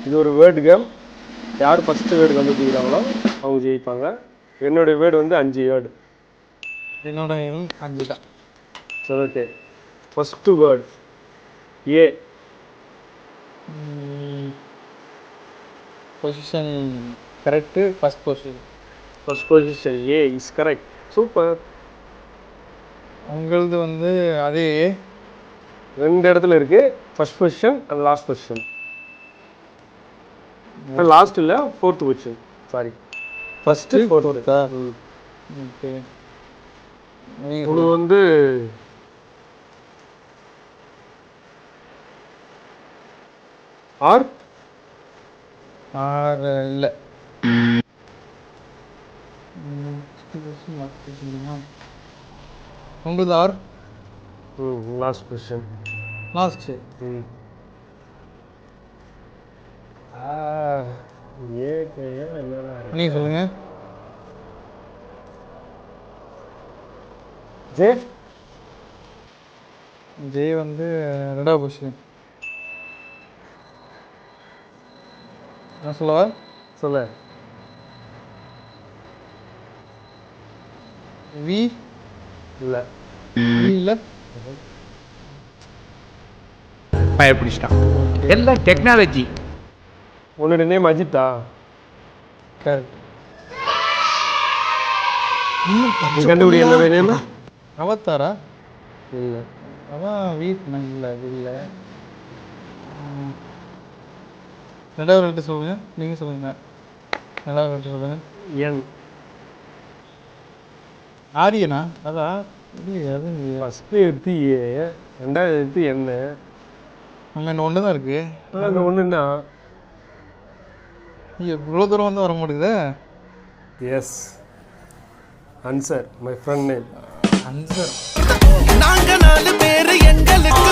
இது ஒரு word game. யார் ஃபஸ்ட்டு வேர்டு கண்டுபிடிக்கிறாங்களோ அவங்க ஜெயிப்பாங்க. என்னுடைய வேர்டு வந்து 5 வேர்டு. என்னோட 5 தான். சரி, okay. First word A. Position correct. First position A is correct. Super. உங்களது வந்து அதே 2 இடத்துல இருக்கு. First position and last position. Last இல்லை, 4th position. Sorry, first 4th. Okay. உங்களுக்கு வந்து ஆர் இல்லை. உங்களது ஆர். Last position. லாஸ்ட்டு. நீங்கள் சொல்லுங்கள். ஜே. ஜே வந்து 2வது பொசிஷன். நான் சொல்லவா? சொல்ல. வி இல்லை. இல்லை. பயப்பிடிச்சிட்டான். எல்லாம் டெக்னாலஜி. உன்னோட நேம் அஜித்தா? கரெக்ட். கண்டுபிடி. என்னோட நேம் அவதாரா? இல்லை. அதான் வீட் இல்லை. அது இல்லை. 2வது ரெண்டு சொல்லுங்கள். நீங்கள் சொல்லுங்கள். 2வது ரெண்டு சொல்லுங்கள். என். ஆரியனா? அதான் இல்லையா? அது ஃபஸ்ட்டு எடுத்து ஏ, 2வது எடுத்து என்ன. அங்கே இன்னும் ஒன்று தான் இருக்குது. அங்கே ஒன்றுன்னா இவ்வளோ தூரம் வந்து வர மாட்டேங்குதே. Yes, answer my friend name. Answer. நாங்க 4 பேர் எங்களுக்கு